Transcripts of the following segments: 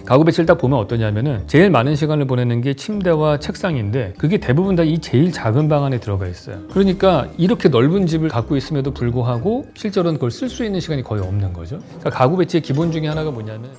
가구 배치를 딱 보면 어떠냐면은 제일 많은 시간을 보내는 게 침대와 책상인데 그게 대부분 다 이 제일 작은 방 안에 들어가 있어요. 그러니까 이렇게 넓은 집을 갖고 있음에도 불구하고 실제로는 그걸 쓸 수 있는 시간이 거의 없는 거죠. 그러니까 가구 배치의 기본 중에 하나가 뭐냐면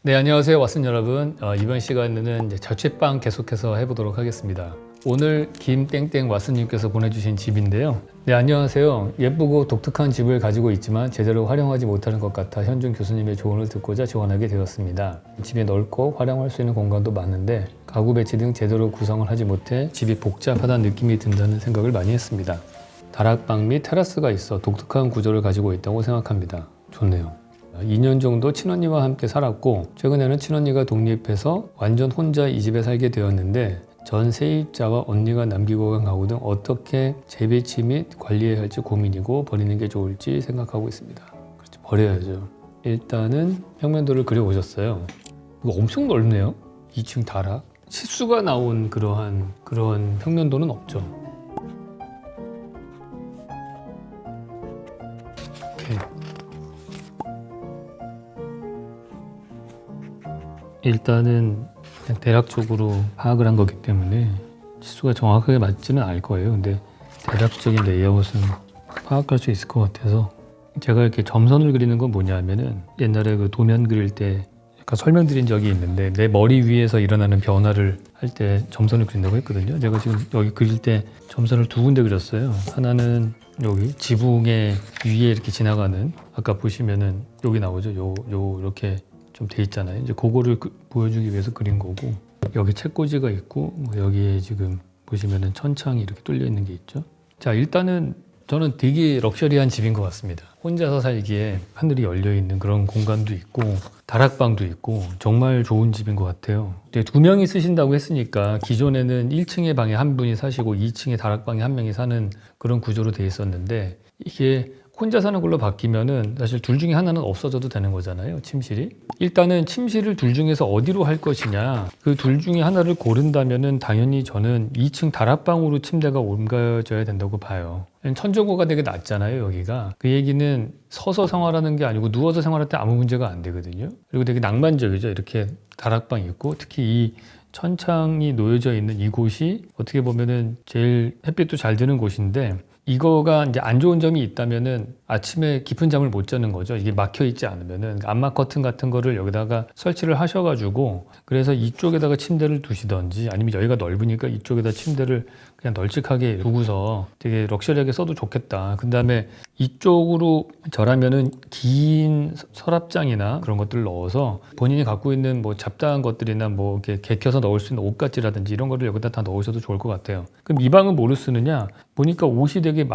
네, 안녕하세요, 왓슨 여러분. 이번 시간에는 이제 자취방 계속해서 해보도록 하겠습니다. 오늘 김땡땡 왓슨님께서 보내주신 집인데요. 네, 안녕하세요. 예쁘고 독특한 집을 가지고 있지만 제대로 활용하지 못하는 것 같아 현준 교수님의 조언을 듣고자 지원하게 되었습니다. 집이 넓고 활용할 수 있는 공간도 많은데 가구 배치 등 제대로 구성을 하지 못해 집이 복잡하다는 느낌이 든다는 생각을 많이 했습니다. 다락방 및 테라스가 있어 독특한 구조를 가지고 있다고 생각합니다. 좋네요. 2년 정도 친언니와 함께 살았고 최근에는 친언니가 독립해서 완전 혼자 이 집에 살게 되었는데 전 세입자와 언니가 남기고 간 가구 등 어떻게 재배치 및 관리해야 할지 고민이고 버리는 게 좋을지 생각하고 있습니다. 그렇죠, 버려야죠. 일단은 평면도를 그려오셨어요. 이거 엄청 넓네요. 2층 다락. 치수가 나온 그런 평면도는 없죠. 오케이. 일단은 그냥 대략적으로 파악을 한 거기 때문에 치수가 정확하게 맞지는 않을 거예요. 근데 대략적인 레이아웃은 파악할 수 있을 것 같아서 제가 이렇게 점선을 그리는 건 뭐냐면은 옛날에 그 도면 그릴 때 약간 설명드린 적이 있는데 내 머리 위에서 일어나는 변화를 할 때 점선을 그린다고 했거든요. 제가 지금 여기 그릴 때 점선을 두 군데 그렸어요. 하나는 여기 지붕의 위에 이렇게 지나가는 아까 보시면은 여기 나오죠. 요 이렇게 좀 돼 있잖아요. 이제 그거를 보여주기 위해서 그린 거고 여기 책꽂이가 있고 여기에 지금 보시면은 천창이 이렇게 뚫려 있는 게 있죠. 자, 일단은 저는 되게 럭셔리한 집인 것 같습니다. 혼자서 살기에 하늘이 열려 있는 그런 공간도 있고 다락방도 있고 정말 좋은 집인 것 같아요. 근데 2명이 쓰신다고 했으니까 기존에는 1층의 방에 한 분이 사시고 2층의 다락방에 한 명이 사는 그런 구조로 돼 있었는데 이게 혼자 사는 걸로 바뀌면은 사실 둘 중에 하나는 없어져도 되는 거잖아요. 침실이. 일단은 침실을 둘 중에서 어디로 할 것이냐 그 둘 중에 하나를 고른다면은 당연히 저는 2층 다락방으로 침대가 옮겨져야 된다고 봐요. 천정고가 되게 낮잖아요. 여기가. 그 얘기는 서서 생활하는 게 아니고 누워서 생활할 때 아무 문제가 안 되거든요. 그리고 되게 낭만적이죠. 이렇게 다락방 있고 특히 이 천창이 놓여져 있는 이곳이 어떻게 보면은 제일 햇빛도 잘 드는 곳인데 이거가 이제 안 좋은 점이 있다면은 아침에 깊은 잠을 못 자는 거죠. 이게 막혀 있지 않으면은 암막 커튼 같은 거를 여기다가 설치를 하셔가지고 그래서 이쪽에다가 침대를 두시던지 아니면 여기가 넓으니까 이쪽에다 침대를 그냥 널찍하게 두고서 되게 럭셔리하게 써도 좋겠다. 그 다음에 이쪽으로 저라면은 긴 서랍장이나 그런 것들을 넣어서 본인이 갖고 있는 뭐 잡다한 것들이나 뭐 이렇게 개켜서 넣을 수 있는 옷가지라든지 이런 거를 여기다 다 넣으셔도 좋을 것 같아요. 그럼 이 방은 뭐로 쓰느냐? 보니까 옷이 되게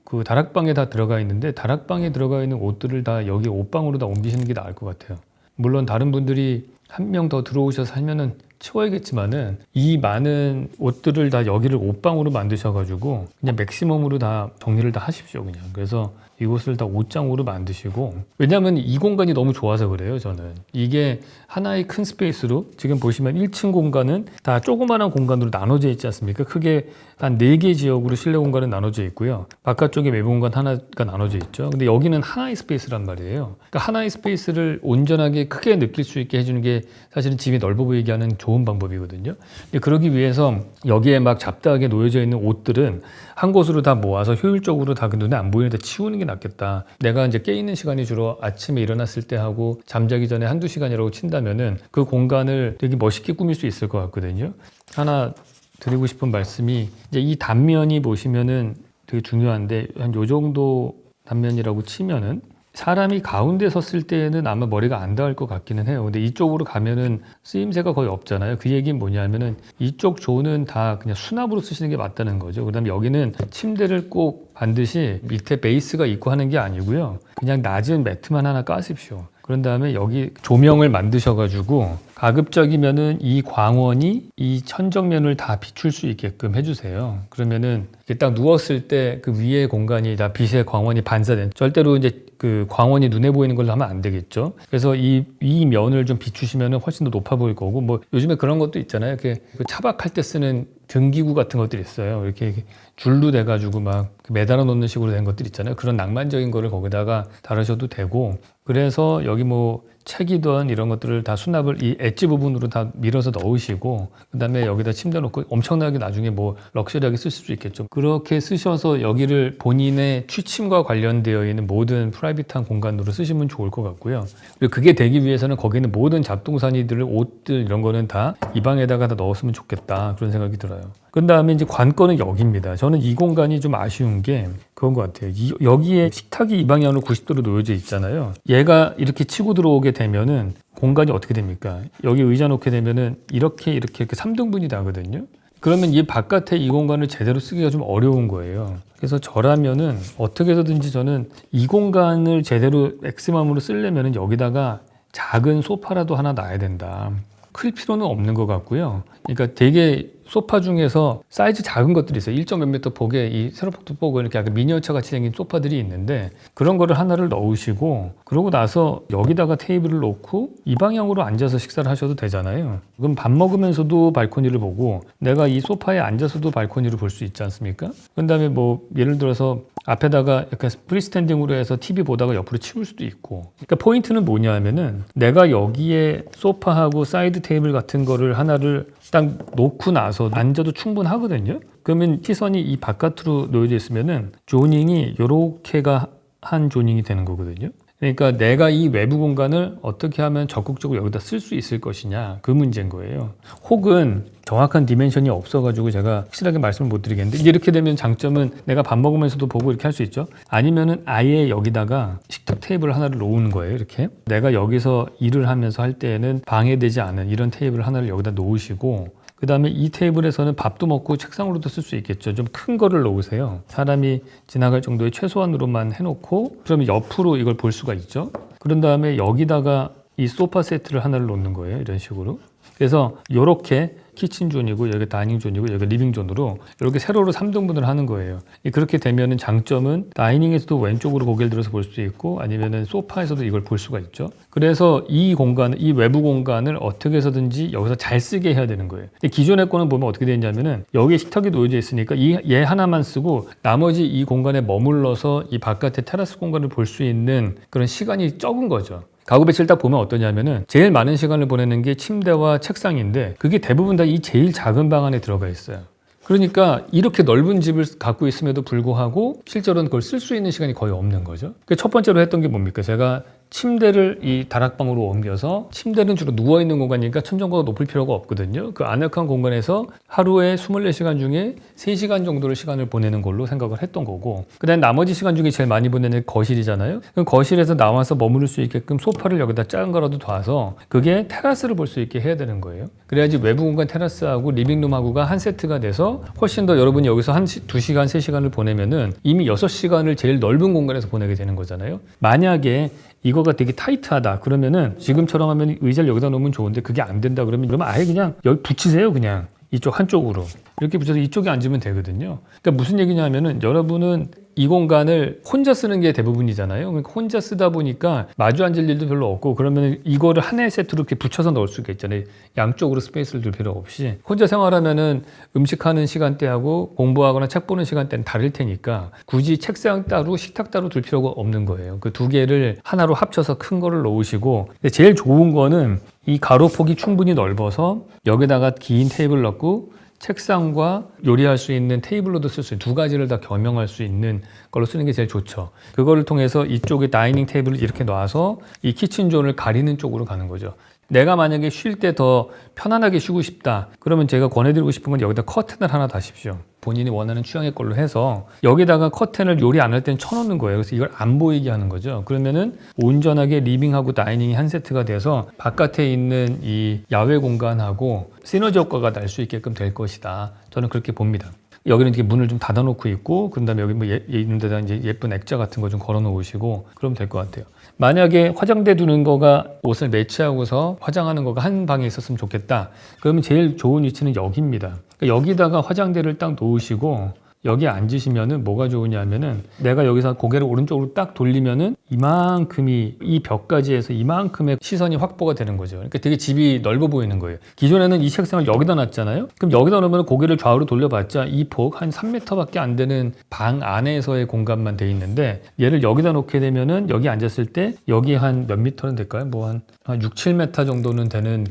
그 다락방에 다 들어가 있는데 다락방에 들어가 있는 옷들을 다 여기 옷방으로 다 옮기시는 게 나을 것 같아요. 물론 다른 분들이 한 명 더 들어오셔서 살면은 치워야겠지만은 이 많은 옷들을 다 여기를 옷방으로 만드셔가지고 그냥 맥시멈으로 다 정리를 다 하십시오. 그냥. 그래서 이곳을 다 옷장으로 만드시고 왜냐하면 이 공간이 너무 좋아서 그래요. 저는 이게 하나의 큰 스페이스로 지금 보시면 1층 공간은 다 조그마한 공간으로 나눠져 있지 않습니까? 크게 한 4개 지역으로 실내 공간은 나눠져 있고요. 바깥쪽에 외부 공간 하나가 나눠져 있죠. 근데 여기는 하나의 스페이스란 말이에요. 그러니까 하나의 스페이스를 온전하게 크게 느낄 수 있게 해주는 게 사실은 집이 넓어 보이게 하는 좋은 방법이거든요. 근데 그러기 위해서 여기에 막 잡다하게 놓여져 있는 옷들은 한 곳으로 다 모아서 효율적으로 다 그 눈에 안 보이는데 치우는 게 낫겠다. 내가 이제 깨있는 시간이 주로 아침에 일어났을 때 하고 잠자기 전에 한두 시간이라고 친다면은 그 공간을 되게 멋있게 꾸밀 수 있을 것 같거든요. 하나 드리고 싶은 말씀이 이제 이 단면이 보시면은 되게 중요한데 한 요 정도 단면이라고 치면은 사람이 가운데 섰을 때는 아마 머리가 안 닿을 것 같기는 해요. 근데 이쪽으로 가면은 쓰임새가 거의 없잖아요. 그 얘기는 뭐냐면은 이쪽 조는 다 그냥 수납으로 쓰시는 게 맞다는 거죠. 그다음에 여기는 침대를 꼭 반드시 밑에 베이스가 있고 하는 게 아니고요. 그냥 낮은 매트만 하나 까십시오. 그런 다음에 여기 조명을 만드셔가지고 가급적이면은 이 광원이 이 천정면을 다 비출 수 있게끔 해주세요. 그러면은 이게 딱 누웠을 때 그 위에 공간이 다 빛의 광원이 반사된 절대로 이제 그 광원이 눈에 보이는 걸로 하면 안 되겠죠. 그래서 이 면을 좀 비추시면은 훨씬 더 높아 보일 거고 뭐 요즘에 그런 것도 있잖아요. 이렇게 차박할 때 쓰는 등기구 같은 것들이 있어요. 이렇게 줄로 돼가지고 막 매달아 놓는 식으로 된 것들 있잖아요. 그런 낭만적인 거를 거기다가 달으셔도 되고, 그래서 여기 뭐 책이든 이런 것들을 다 수납을 이 엣지 부분으로 다 밀어서 넣으시고, 그 다음에 여기다 침대 놓고 엄청나게 나중에 뭐 럭셔리하게 쓰실 수 있겠죠. 그렇게 쓰셔서 여기를 본인의 취침과 관련되어 있는 모든 프라이빗한 공간으로 쓰시면 좋을 것 같고요. 그리고 그게 되기 위해서는 거기는 모든 잡동사니들, 옷들 이런 거는 다 이 방에다가 다 넣었으면 좋겠다, 그런 생각이 들어요. 그 다음에 이제 관건은 여기입니다. 저는 이 공간이 좀 아쉬운 게 그건 것 같아요. 여기에 식탁이 이 방향으로 90도로 놓여져 있잖아요. 얘가 이렇게 치고 들어오게 되면은 공간이 어떻게 됩니까? 여기 의자 놓게 되면은 이렇게 3등분이 나거든요. 그러면 이 바깥에 이 공간을 제대로 쓰기가 좀 어려운 거예요. 그래서 저라면은 어떻게 해서든지 저는 이 공간을 제대로 맥시멈으로 쓰려면은 여기다가 작은 소파라도 하나 놔야 된다. 클 필요는 없는 것 같고요. 그러니까 되게 소파 중에서 사이즈 작은 것들이 있어요. 1점 몇 미터 폭에 이 세로폭도 폭을 이렇게 약간 미니어처 같이 생긴 소파들이 있는데, 그런 거를 하나를 넣으시고, 그러고 나서 여기다가 테이블을 놓고 이 방향으로 앉아서 식사를 하셔도 되잖아요. 그럼 밥 먹으면서도 발코니를 보고, 내가 이 소파에 앉아서도 발코니를 볼 수 있지 않습니까? 그 다음에 뭐 예를 들어서 앞에다가 약간 프리스탠딩으로 해서 TV 보다가 옆으로 치울 수도 있고. 그러니까 포인트는 뭐냐 하면은, 내가 여기에 소파하고 사이드 테이블 같은 거를 하나를 딱 놓고 나서 앉아도 충분하거든요. 그러면 시선이 이 바깥으로 놓여져 있으면은 조닝이 요렇게가 한 조닝이 되는 거거든요. 그러니까 내가 이 외부 공간을 어떻게 하면 적극적으로 여기다 쓸 수 있을 것이냐, 그 문제인 거예요. 혹은 정확한 디멘션이 없어가지고 제가 확실하게 말씀을 못 드리겠는데, 이렇게 되면 장점은 내가 밥 먹으면서도 보고 이렇게 할 수 있죠. 아니면은 아예 여기다가 식탁 테이블 하나를 놓는 거예요. 이렇게 내가 여기서 일을 하면서 할 때에는 방해되지 않은 이런 테이블 하나를 여기다 놓으시고, 그 다음에 이 테이블에서는 밥도 먹고 책상으로도 쓸 수 있겠죠. 좀 큰 거를 놓으세요. 사람이 지나갈 정도의 최소한으로만 해놓고, 그러면 옆으로 이걸 볼 수가 있죠. 그런 다음에 여기다가 이 소파 세트를 하나를 놓는 거예요. 이런 식으로. 그래서 이렇게 키친존이고 여기 다이닝존이고 여기 리빙존으로 이렇게 세로로 3등분을 하는 거예요. 그렇게 되면은 장점은 다이닝에서도 왼쪽으로 고개를 들어서 볼 수 있고, 아니면은 소파에서도 이걸 볼 수가 있죠. 그래서 이 공간, 이 외부 공간을 어떻게 해서든지 여기서 잘 쓰게 해야 되는 거예요. 기존의 거는 보면 어떻게 되냐면은 여기에 식탁이 놓여져 있으니까 얘 하나만 쓰고 나머지 이 공간에 머물러서 이 바깥의 테라스 공간을 볼 수 있는 그런 시간이 적은 거죠. 가구 배치를 딱 보면 어떠냐면은 제일 많은 시간을 보내는 게 침대와 책상인데, 그게 대부분 다 이 제일 작은 방 안에 들어가 있어요. 그러니까 이렇게 넓은 집을 갖고 있음에도 불구하고 실제로는 그걸 쓸 수 있는 시간이 거의 없는 거죠. 첫 번째로 했던 게 뭡니까? 제가 침대를 이 다락방으로 옮겨서, 침대는 주로 누워있는 공간이니까 천정고가 높을 필요가 없거든요. 그 아늑한 공간에서 하루에 24시간 중에 3시간 정도를 시간을 보내는 걸로 생각을 했던 거고, 그 다음에 나머지 시간 중에 제일 많이 보내는 거실이잖아요. 그럼 거실에서 나와서 머무를 수 있게끔 소파를 여기다 작은 거라도 둬서 그게 테라스를 볼 수 있게 해야 되는 거예요. 그래야지 외부 공간 테라스하고 리빙룸하고가 한 세트가 돼서 훨씬 더 여러분이 여기서 2시간, 3시간을 보내면은 이미 6시간을 제일 넓은 공간에서 보내게 되는 거잖아요. 만약에 이거가 되게 타이트하다 그러면은 지금처럼 하면 의자를 여기다 놓으면 좋은데 그게 안 된다 그러면 아예 그냥 여기 붙이세요. 그냥 이쪽 한쪽으로 이렇게 붙여서 이쪽에 앉으면 되거든요. 그러니까 무슨 얘기냐면은, 여러분은 이 공간을 혼자 쓰는 게 대부분이잖아요. 그러니까 혼자 쓰다 보니까 마주 앉을 일도 별로 없고, 그러면 이거를 하나의 세트로 이렇게 붙여서 넣을 수가 있잖아요. 양쪽으로 스페이스를 둘 필요 없이. 혼자 생활하면은 음식하는 시간대하고 공부하거나 책 보는 시간대는 다를 테니까 굳이 책상 따로 식탁 따로 둘 필요가 없는 거예요. 그 두 개를 하나로 합쳐서 큰 거를 놓으시고, 제일 좋은 거는 이 가로폭이 충분히 넓어서 여기다가 긴 테이블 넣고 책상과 요리할 수 있는 테이블로도 쓸 수 있는, 두 가지를 다 겸용할 수 있는 걸로 쓰는 게 제일 좋죠. 그거를 통해서 이쪽에 다이닝 테이블을 이렇게 놔서 이 키친존을 가리는 쪽으로 가는 거죠. 내가 만약에 쉴 때 더 편안하게 쉬고 싶다 그러면 제가 권해드리고 싶은 건 여기다 커튼을 하나 다십시오. 본인이 원하는 취향의 걸로 해서 여기다가 커튼을 요리 안 할 때는 쳐놓는 거예요. 그래서 이걸 안 보이게 하는 거죠. 그러면은 온전하게 리빙하고 다이닝이 한 세트가 돼서 바깥에 있는 이 야외 공간하고 시너지 효과가 날 수 있게끔 될 것이다. 저는 그렇게 봅니다. 여기는 이렇게 문을 좀 닫아놓고 있고, 그런 다음에 여기 뭐 있는 데다 이제 예쁜 액자 같은 거 좀 걸어 놓으시고 그러면 될 것 같아요. 만약에 화장대 두는 거가 옷을 매치하고서 화장하는 거가 한 방에 있었으면 좋겠다. 그러면 제일 좋은 위치는 여기입니다. 그러니까 여기다가 화장대를 딱 놓으시고 여기 앉으시면은 뭐가 좋으냐면은 내가 여기서 고개를 오른쪽으로 딱 돌리면은 이만큼이 이 벽까지 해서 이만큼의 시선이 확보가 되는 거죠. 그러니까 되게 집이 넓어 보이는 거예요. 기존에는 이 책상을 여기다 놨잖아요. 그럼 여기다 놓으면 고개를 좌우로 돌려봤자 이 폭 한 3m밖에 안 되는 방 안에서의 공간만 돼 있는데 얘를 여기다 놓게 되면은 여기 앉았을 때 여기 한 몇 미터는 될까요? 뭐 한 6, 7m 정도는 되는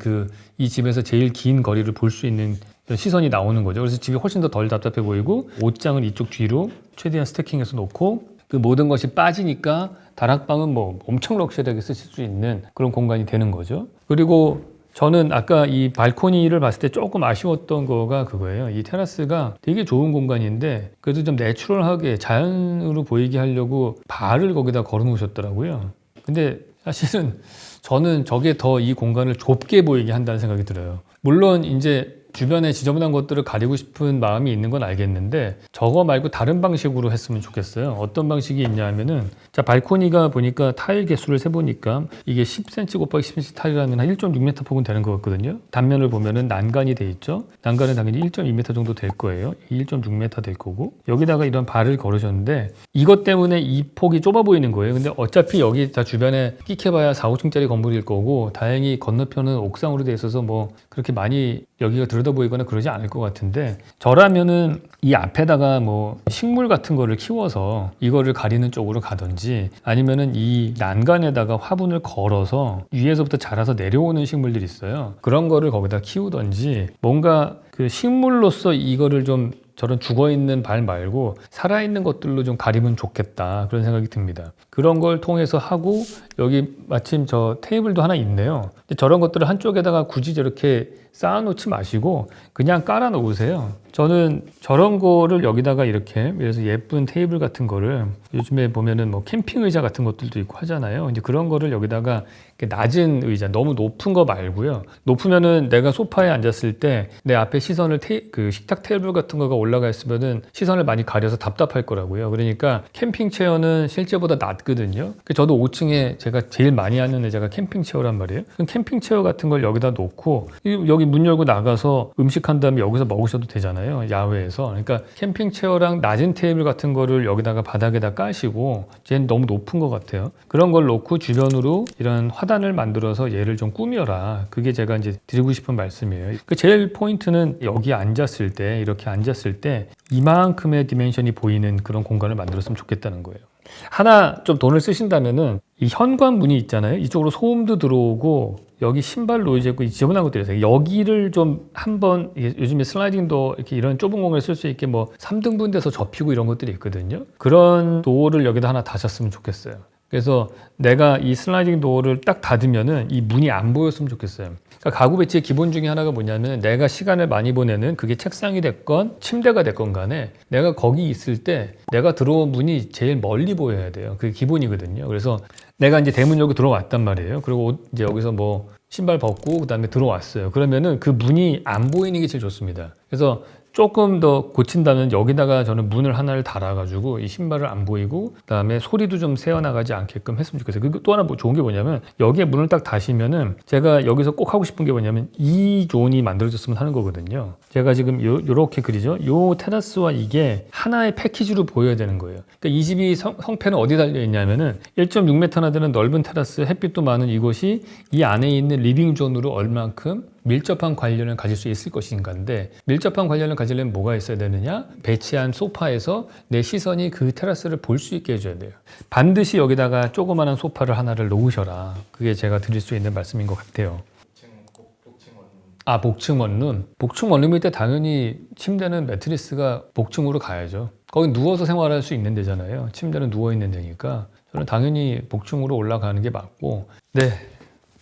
이 집에서 제일 긴 거리를 볼 수 있는 시선이 나오는 거죠. 그래서 집이 훨씬 더 덜 답답해 보이고 옷장을 이쪽 뒤로 최대한 스태킹해서 놓고 그 모든 것이 빠지니까 다락방은 뭐 엄청 럭셔리하게 쓰실 수 있는 그런 공간이 되는 거죠. 그리고 저는 아까 이 발코니를 봤을 때 조금 아쉬웠던 거가 그거예요. 이 테라스가 되게 좋은 공간인데 그래도 좀 내추럴하게 자연으로 보이게 하려고 바를 거기다 걸어 놓으셨더라고요. 근데 사실은 저는 저게 더 이 공간을 좁게 보이게 한다는 생각이 들어요. 물론 이제 주변에 지저분한 것들을 가리고 싶은 마음이 있는 건 알겠는데 저거 말고 다른 방식으로 했으면 좋겠어요. 어떤 방식이 있냐 하면은 자 발코니가 보니까 타일 개수를 세보니까 이게 10cm 곱하기 10cm 타일이라면 한 1.6m 폭은 되는 것 같거든요. 단면을 보면은 난간이 돼 있죠. 난간은 당연히 1.2m 정도 될 거예요. 1.6m 될 거고 여기다가 이런 발을 걸으셨는데 이것 때문에 이 폭이 좁아 보이는 거예요. 근데 어차피 여기 다 주변에 끼켜봐야 4, 5층짜리 건물일 거고 다행히 건너편은 옥상으로 돼 있어서 뭐 그렇게 많이 여기가 들여다 보이거나 그러지 않을 것 같은데 저라면은 이 앞에다가 뭐 식물 같은 거를 키워서 이거를 가리는 쪽으로 가든지 아니면은 이 난간에다가 화분을 걸어서 위에서부터 자라서 내려오는 식물들이 있어요. 그런 거를 거기다 키우든지 뭔가 그 식물로서 이거를 좀 저런 죽어있는 발 말고 살아있는 것들로 좀 가리면 좋겠다 그런 생각이 듭니다. 그런 걸 통해서 하고 여기 마침 저 테이블도 하나 있네요. 근데 저런 것들을 한쪽에다가 굳이 저렇게 쌓아놓지 마시고 그냥 깔아 놓으세요. 저는 저런 거를 여기다가 이렇게 그래서 예쁜 테이블 같은 거를 요즘에 보면은 뭐 캠핑 의자 같은 것들도 있고 하잖아요. 이제 그런 거를 여기다가 낮은 의자 너무 높은 거 말고요. 높으면은 내가 소파에 앉았을 때 내 앞에 시선을 그 식탁 테이블 같은 거가 올라가 있으면은 시선을 많이 가려서 답답할 거라고요. 그러니까 캠핑 체어는 실제보다 낮거든요. 저도 5층에 제가 제일 많이 하는 의자가 캠핑 체어란 말이에요. 그럼 캠핑 체어 같은 걸 여기다 놓고 여기 문 열고 나가서 음식한 다음에 여기서 먹으셔도 되잖아요. 야외에서. 그러니까 캠핑 체어랑 낮은 테이블 같은 거를 여기다가 바닥에다 까시고 쟤는 너무 높은 것 같아요. 그런 걸 놓고 주변으로 이런 화단을 만들어서 얘를 좀 꾸며라. 그게 제가 이제 드리고 싶은 말씀이에요. 그 제일 포인트는 여기 앉았을 때 이렇게 앉았을 때 이만큼의 디멘션이 보이는 그런 공간을 만들었으면 좋겠다는 거예요. 하나 좀 돈을 쓰신다면은 이 현관문이 있잖아요. 이쪽으로 소음도 들어오고 여기 신발 놓이지 있고 지저분한 것들이 있어요. 여기를 좀 한번 요즘에 슬라이딩 도어 이렇게 이런 좁은 공간을 쓸 수 있게 뭐 3등분 돼서 접히고 이런 것들이 있거든요. 그런 도어를 여기다 하나 다셨으면 좋겠어요. 그래서 내가 이 슬라이딩 도어를 딱 닫으면은 이 문이 안 보였으면 좋겠어요. 그러니까 가구 배치의 기본 중에 하나가 뭐냐면 내가 시간을 많이 보내는 그게 책상이 됐건 침대가 됐건 간에 내가 거기 있을 때 내가 들어온 문이 제일 멀리 보여야 돼요. 그게 기본이거든요. 그래서 내가 이제 대문 열고 들어왔단 말이에요. 그리고 이제 여기서 뭐 신발 벗고 그다음에 들어왔어요. 그러면은 그 문이 안 보이는 게 제일 좋습니다. 그래서 조금 더 고친다면 여기다가 저는 문을 하나를 달아가지고 이 신발을 안 보이고 그다음에 소리도 좀 새어나가지 않게끔 했으면 좋겠어요. 그리고 또 하나 뭐 좋은 게 뭐냐면 여기에 문을 딱 닫으면은 제가 여기서 꼭 하고 싶은 게 뭐냐면 이 존이 만들어졌으면 하는 거거든요. 제가 지금 요렇게 그리죠. 요 테라스와 이게 하나의 패키지로 보여야 되는 거예요. 그러니까 이 집이 성패는 어디 달려 있냐면은 1.6m나 되는 넓은 테라스 햇빛도 많은 이곳이 이 안에 있는 리빙 존으로 얼만큼 밀접한 관련을 가질 수 있을 것인가인데 밀접한 관련을 가지려면 뭐가 있어야 되느냐? 배치한 소파에서 내 시선이 그 테라스를 볼 수 있게 해줘야 돼요. 반드시 여기다가 조그마한 소파를 하나를 놓으셔라. 그게 제가 드릴 수 있는 말씀인 것 같아요. 복층 원룸. 복층 원룸일 때 당연히 침대는 매트리스가 복층으로 가야죠. 거기 누워서 생활할 수 있는 데잖아요. 침대는 누워있는 데니까 저는 당연히 복층으로 올라가는 게 맞고 네,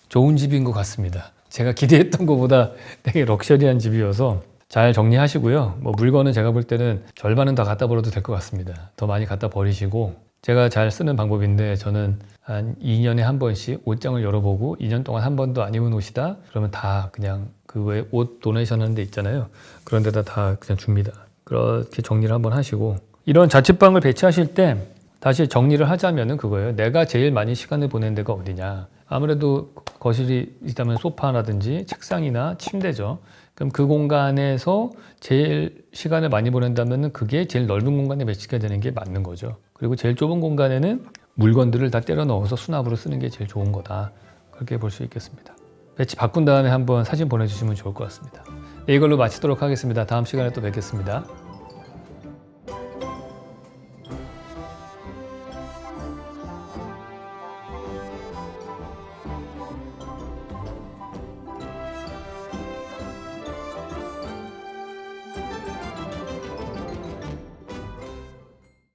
좋은 집인 것 같습니다. 제가 기대했던 것보다 되게 럭셔리한 집이어서 잘 정리하시고요. 뭐 물건은 제가 볼 때는 절반은 다 갖다 버려도 될 것 같습니다. 더 많이 갖다 버리시고 제가 잘 쓰는 방법인데 저는 한 2년에 한 번씩 옷장을 열어보고 2년 동안 한 번도 안 입은 옷이다? 그러면 다 그냥 그 외 옷 도네이션 하는 데 있잖아요. 그런 데다 다 그냥 줍니다. 그렇게 정리를 한번 하시고 이런 자취방을 배치하실 때 다시 정리를 하자면은 그거예요. 내가 제일 많이 시간을 보낸 데가 어디냐. 아무래도 거실이 있다면 소파라든지 책상이나 침대죠. 그럼 그 공간에서 제일 시간을 많이 보낸다면 그게 제일 넓은 공간에 배치가 되는 게 맞는 거죠. 그리고 제일 좁은 공간에는 물건들을 다 때려 넣어서 수납으로 쓰는 게 제일 좋은 거다. 그렇게 볼 수 있겠습니다. 배치 바꾼 다음에 한번 사진 보내주시면 좋을 것 같습니다. 네, 이걸로 마치도록 하겠습니다. 다음 시간에 또 뵙겠습니다.